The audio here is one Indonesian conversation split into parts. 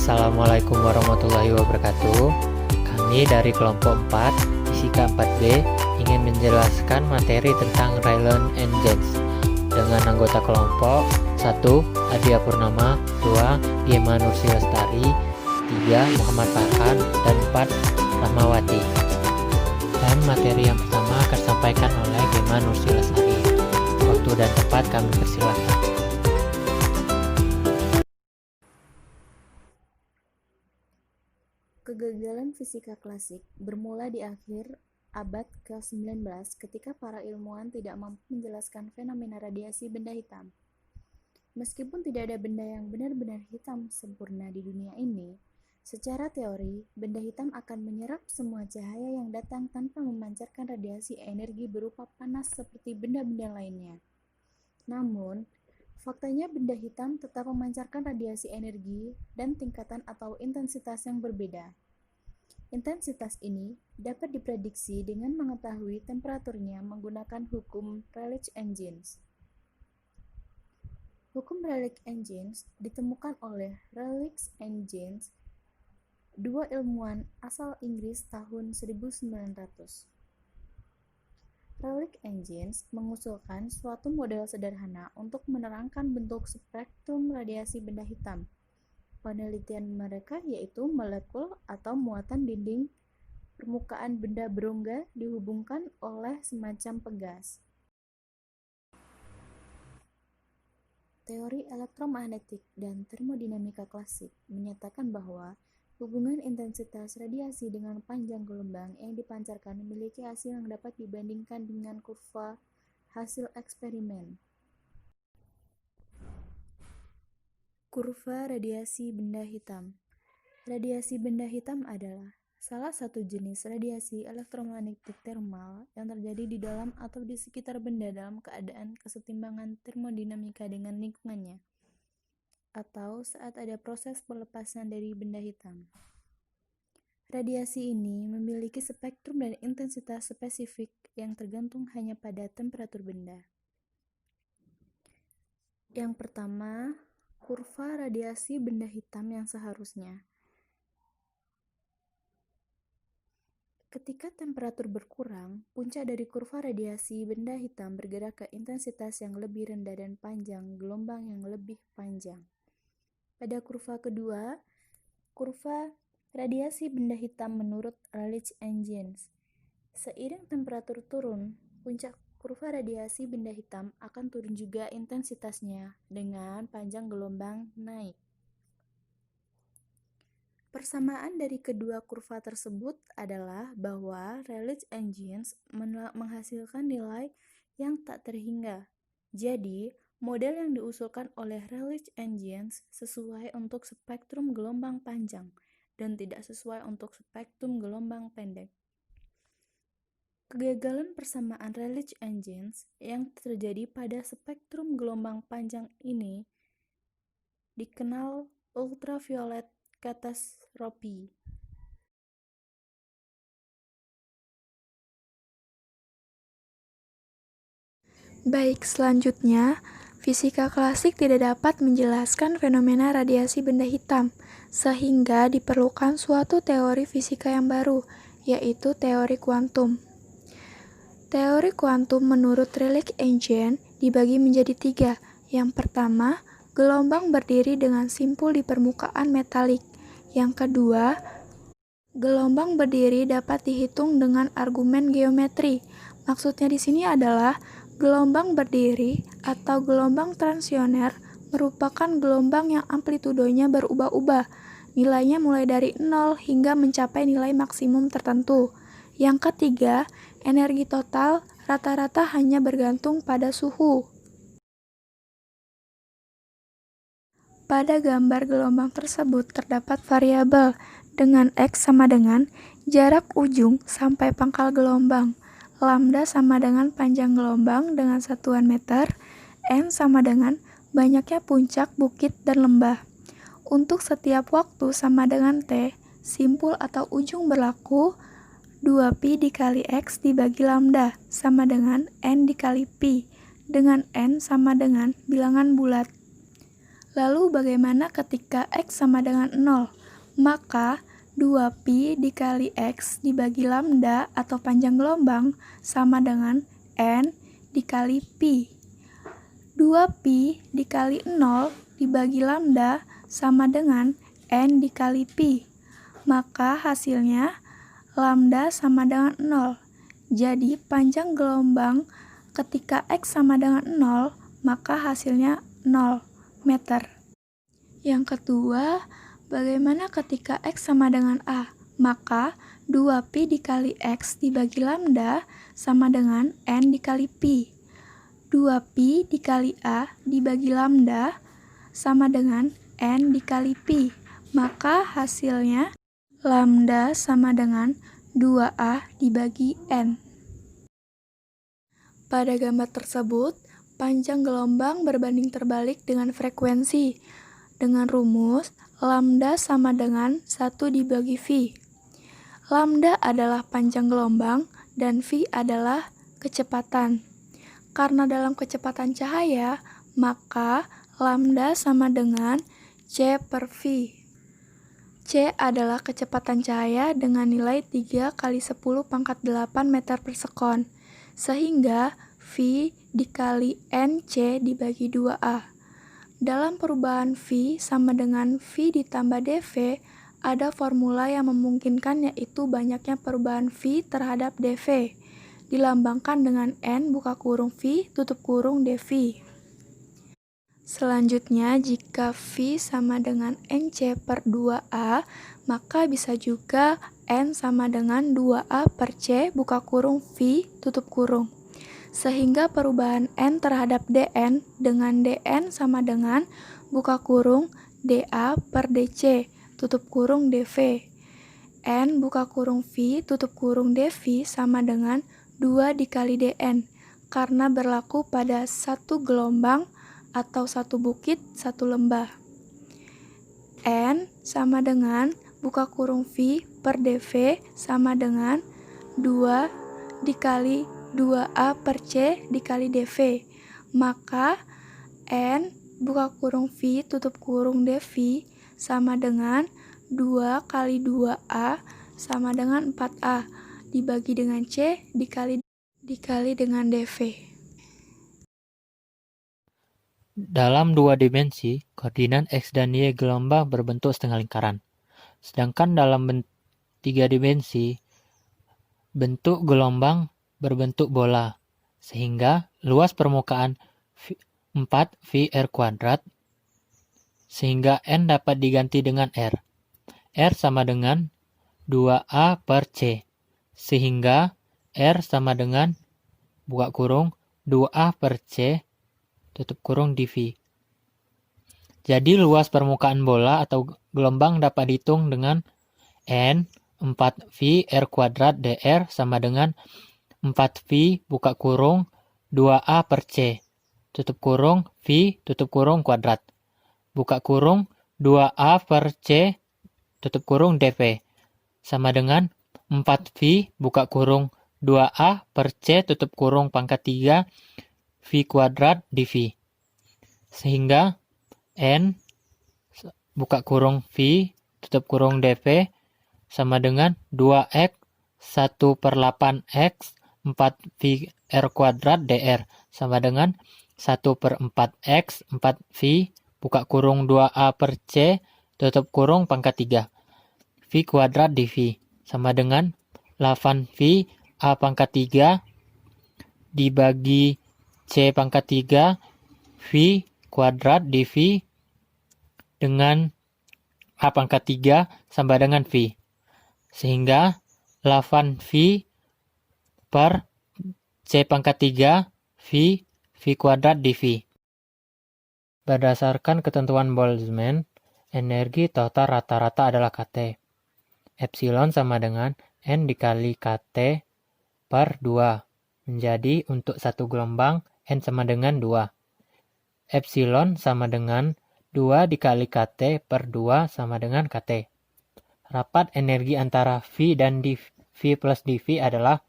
Assalamualaikum warahmatullahi wabarakatuh. Kami dari kelompok 4, Fisika 4B, ingin menjelaskan materi tentang Rayleigh Engines dengan anggota kelompok 1. Adia Purnama, 2. Gema Nursi Lestari, 3. Muhammad Farhan, dan 4. Rahmawati. Dan materi yang pertama akan disampaikan oleh Gema Nursi Lestari. Waktu dan tempat kami persilahkan. Kegagalan fisika klasik bermula di akhir abad ke-19 ketika para ilmuwan tidak mampu menjelaskan fenomena radiasi benda hitam. Meskipun tidak ada benda yang benar-benar hitam sempurna di dunia ini, secara teori, benda hitam akan menyerap semua cahaya yang datang tanpa memancarkan radiasi energi berupa panas seperti benda-benda lainnya. Namun, faktanya benda hitam tetap memancarkan radiasi energi dan tingkatan atau intensitas yang berbeda. Intensitas ini dapat diprediksi dengan mengetahui temperaturnya menggunakan hukum Rayleigh Engines. Hukum Rayleigh Engines ditemukan oleh Rayleigh Engines, dua ilmuwan asal Inggris tahun 1900. Rayleigh Engines mengusulkan suatu model sederhana untuk menerangkan bentuk spektrum radiasi benda hitam. Penelitian mereka yaitu molekul atau muatan dinding permukaan benda berongga dihubungkan oleh semacam pegas. Teori elektromagnetik dan termodinamika klasik menyatakan bahwa hubungan intensitas radiasi dengan panjang gelombang yang dipancarkan memiliki hasil yang dapat dibandingkan dengan kurva hasil eksperimen. Kurva radiasi benda hitam. Radiasi benda hitam adalah salah satu jenis radiasi elektromagnetik termal yang terjadi di dalam atau di sekitar benda dalam keadaan kesetimbangan termodinamika dengan lingkungannya, atau saat ada proses pelepasan dari benda hitam. Radiasi ini memiliki spektrum dan intensitas spesifik yang tergantung hanya pada temperatur benda. Yang pertama, kurva radiasi benda hitam yang seharusnya. Ketika temperatur berkurang, puncak dari kurva radiasi benda hitam bergerak ke intensitas yang lebih rendah dan panjang gelombang yang lebih panjang. Pada kurva kedua, kurva radiasi benda hitam menurut Rayleigh Engines. Seiring temperatur turun, puncak kurva radiasi benda hitam akan turun juga intensitasnya dengan panjang gelombang naik. Persamaan dari kedua kurva tersebut adalah bahwa Rayleigh Engines menghasilkan nilai yang tak terhingga. Jadi, model yang diusulkan oleh Rayleigh Engines sesuai untuk spektrum gelombang panjang dan tidak sesuai untuk spektrum gelombang pendek. Kegagalan persamaan Rayleigh Engines yang terjadi pada spektrum gelombang panjang ini dikenal ultraviolet catastrophe. Baik, selanjutnya, fisika klasik tidak dapat menjelaskan fenomena radiasi benda hitam, sehingga diperlukan suatu teori fisika yang baru, yaitu teori kuantum. Teori kuantum menurut Rayleigh Engines dibagi menjadi 3. Yang pertama, gelombang berdiri dengan simpul di permukaan metalik. Yang kedua, gelombang berdiri dapat dihitung dengan argumen geometri. Maksudnya di sini adalah gelombang berdiri atau gelombang transitioner merupakan gelombang yang amplitudonya berubah-ubah. Nilainya mulai dari 0 hingga mencapai nilai maksimum tertentu. Yang ketiga, energi total rata-rata hanya bergantung pada suhu. Pada gambar gelombang tersebut terdapat variabel dengan X sama dengan jarak ujung sampai pangkal gelombang, lambda sama dengan panjang gelombang dengan satuan meter, N sama dengan banyaknya puncak, bukit, dan lembah. Untuk setiap waktu sama dengan T, simpul atau ujung berlaku 2pi dikali X dibagi lambda sama dengan N dikali pi, dengan N sama dengan bilangan bulat. Lalu bagaimana ketika X sama dengan 0? maka 2pi dikali X dibagi lambda atau panjang gelombang sama dengan N dikali Pi. 2pi dikali 0 dibagi lambda sama dengan N dikali Pi. Maka hasilnya lambda sama dengan 0. Jadi panjang gelombang ketika X sama dengan 0, maka hasilnya 0 meter. Yang kedua, bagaimana ketika X sama dengan A? Maka 2pi dikali X dibagi lambda sama dengan N dikali Pi. 2pi dikali A dibagi lambda sama dengan N dikali Pi. Maka hasilnya lambda sama dengan 2A dibagi N. Pada gambar tersebut, panjang gelombang berbanding terbalik dengan frekuensi. Dengan rumus, lambda sama dengan 1 dibagi V. Lambda adalah panjang gelombang dan V adalah kecepatan. Karena dalam kecepatan cahaya, maka lambda sama dengan C per V. C adalah kecepatan cahaya dengan nilai 3 kali 10 pangkat 8 meter per sekon. Sehingga V dikali NC dibagi 2A. Dalam perubahan V sama dengan V ditambah dV, ada formula yang memungkinkan yaitu banyaknya perubahan V terhadap dV, dilambangkan dengan N buka kurung V tutup kurung dV. Selanjutnya, jika V sama dengan NC per 2A, maka bisa juga N sama dengan 2A per C buka kurung V tutup kurung. Sehingga perubahan N terhadap Dn dengan Dn sama dengan buka kurung dA per dC tutup kurung dV. N buka kurung V tutup kurung dV sama dengan 2 dikali Dn karena berlaku pada satu gelombang atau satu bukit satu lembah. N sama dengan buka kurung V per dV sama dengan 2 dikali 2A per C dikali dV. Maka N buka kurung V tutup kurung dV sama dengan 2 kali 2A sama dengan 4A dibagi dengan C dikali dengan dV. Dalam dua dimensi, koordinat X dan Y gelombang berbentuk setengah lingkaran. Sedangkan dalam tiga dimensi, bentuk gelombang berbentuk bola, sehingga luas permukaan 4VR kuadrat, sehingga N dapat diganti dengan R. R sama dengan 2A per C, sehingga R sama dengan buka kurung 2A per C tutup kurung dV. Jadi luas permukaan bola atau gelombang dapat dihitung dengan N 4VR kuadrat dr sama dengan 4V buka kurung 2A per C tutup kurung V tutup kurung kuadrat buka kurung 2A per C tutup kurung dV sama dengan 4V buka kurung 2A per C tutup kurung pangkat 3 V kuadrat dV. Sehingga N buka kurung V tutup kurung dV sama dengan 2X 1 per 8X 4VR kuadrat dr sama dengan 1 per 4X 4V buka kurung 2A per C tutup kurung pangkat 3 V kuadrat dV sama dengan 8V A pangkat 3 dibagi C pangkat 3 V kuadrat dV dengan A pangkat 3 sama dengan V. Sehingga 8V per C pangkat 3 V kuadrat dV. Berdasarkan ketentuan Boltzmann, energi total rata-rata adalah KT. Epsilon sama dengan N dikali KT per 2. Menjadi untuk satu gelombang N sama dengan 2. Epsilon sama dengan 2 dikali KT per 2 sama dengan KT. Rapat energi antara V dan V plus dV adalah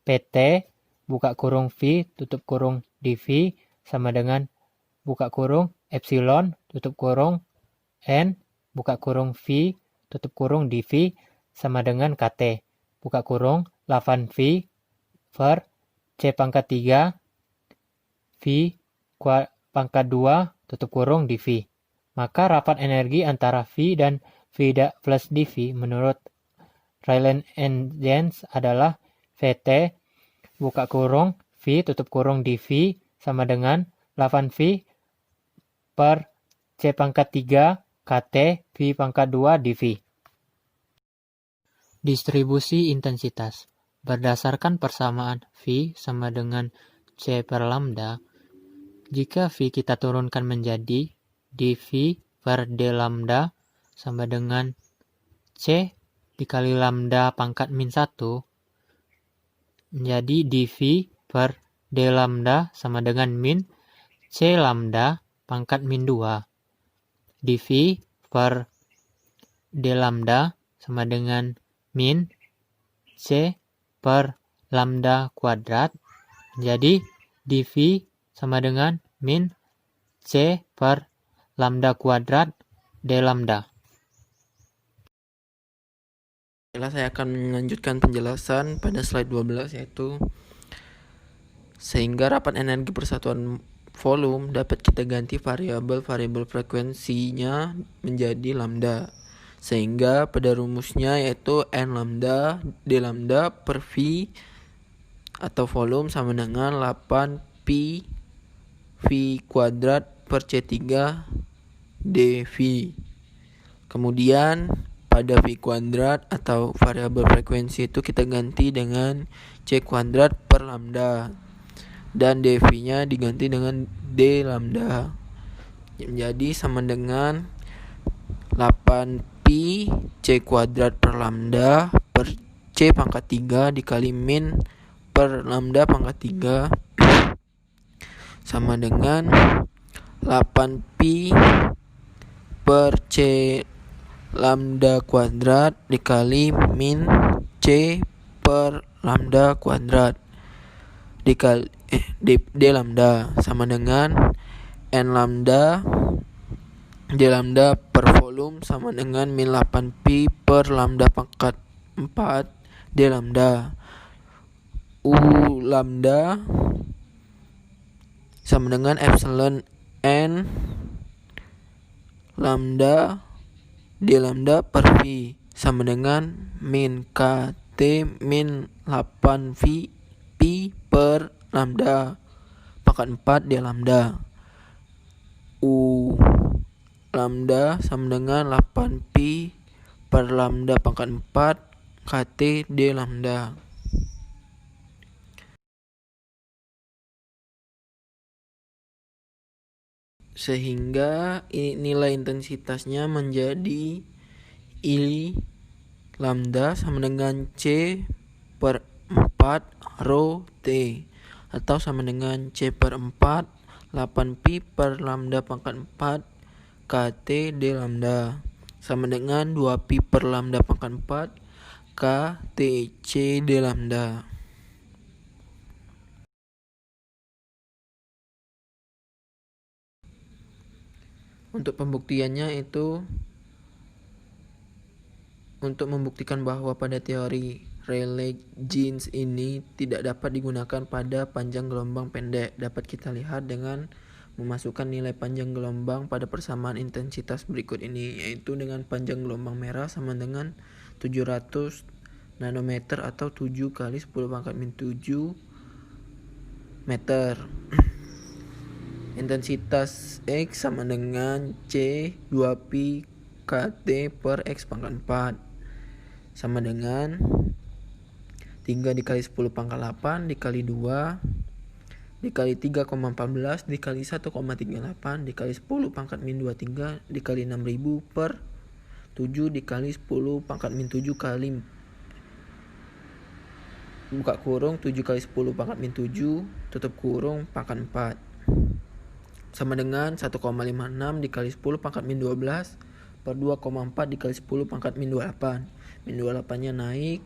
PT buka kurung V tutup kurung dV sama dengan buka kurung epsilon tutup kurung N buka kurung V tutup kurung dV sama dengan KT, buka kurung 8V per C pangkat 3 V pangkat 2 tutup kurung dV. Maka rapat energi antara V dan V plus dV menurut Rayleigh and Jens adalah VT buka kurung V tutup kurung dV sama dengan 8V per C pangkat 3 KT V pangkat 2 dV. Distribusi intensitas. Berdasarkan persamaan V sama dengan C per lambda, jika V kita turunkan menjadi dV per d lambda sama dengan C dikali lambda pangkat min 1 menjadi dV per d lambda sama dengan min C lambda pangkat min 2. dV per d lambda sama dengan min C per lambda kuadrat menjadi dV sama dengan min C per lambda kuadrat d lambda. Saya akan melanjutkan penjelasan pada slide 12, yaitu sehingga rapat energi persatuan volume dapat kita ganti variabel frekuensinya menjadi lambda, sehingga pada rumusnya yaitu N lambda D lambda per V atau volume sama dengan 8pi V kuadrat per C3 dV. Kemudian pada V kuadrat atau variabel frekuensi itu kita ganti dengan C kuadrat per lambda, dan dV-nya diganti dengan D lambda, menjadi sama dengan 8pi C kuadrat per lambda per C pangkat 3 dikali min per lambda pangkat 3 sama dengan 8pi per C lambda kuadrat dikali min C per lambda kuadrat dikali D lambda sama dengan N lambda D lambda per volume sama dengan min 8pi per lambda pangkat 4 D lambda. U lambda sama dengan epsilon N lambda D lambda per V sama dengan min KT min 8V pi per lambda pangkat 4 D lambda. U lambda sama dengan 8pi per lambda pangkat 4 KT D lambda. Sehingga nilai intensitasnya menjadi I lambda sama dengan C per 4 rho T, atau sama dengan C per 4 8pi per lambda pangkat 4 KT D lambda sama dengan 2pi per lambda pangkat 4 KTC D lambda. Untuk pembuktiannya itu untuk membuktikan bahwa pada teori Rayleigh-Jeans ini tidak dapat digunakan pada panjang gelombang pendek, dapat kita lihat dengan memasukkan nilai panjang gelombang pada persamaan intensitas berikut ini, yaitu dengan panjang gelombang merah sama dengan 700 nanometer atau 7 kali 10 pangkat min 7 meter. Intensitas X sama dengan C 2pi KT per X pangkat 4 sama dengan 3 dikali 10 pangkat 8 dikali 2 dikali 3,14 dikali 1,38 dikali 10 pangkat min 23 dikali 6000 per 7 dikali 10 pangkat min 7 kali buka kurung 7 kali 10 pangkat min 7 tutup kurung pangkat 4 sama dengan 1,56 dikali 10 pangkat min 12 per 2,4 dikali 10 pangkat min 28. Min 28 nya naik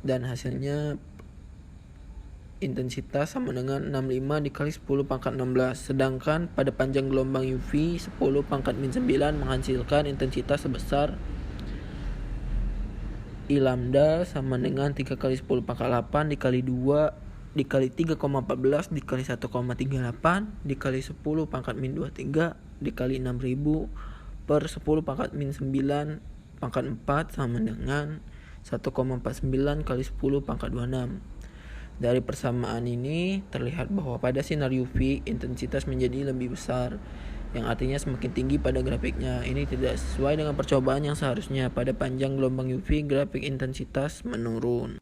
dan hasilnya intensitas sama dengan 65 dikali 10 pangkat 16. Sedangkan pada panjang gelombang UV 10 pangkat min 9 menghasilkan intensitas sebesar I lambda sama dengan 3 kali 10 pangkat 8 dikali 2 dikali 3,14 dikali 1,38 dikali 10 pangkat min 23 dikali 6000 per 10 pangkat min 9 pangkat 4 sama dengan 1,49 kali 10 pangkat 26. Dari persamaan ini terlihat bahwa pada sinar UV intensitas menjadi lebih besar, yang artinya semakin tinggi pada grafiknya. Ini tidak sesuai dengan percobaan yang seharusnya. Pada panjang gelombang UV grafik intensitas menurun.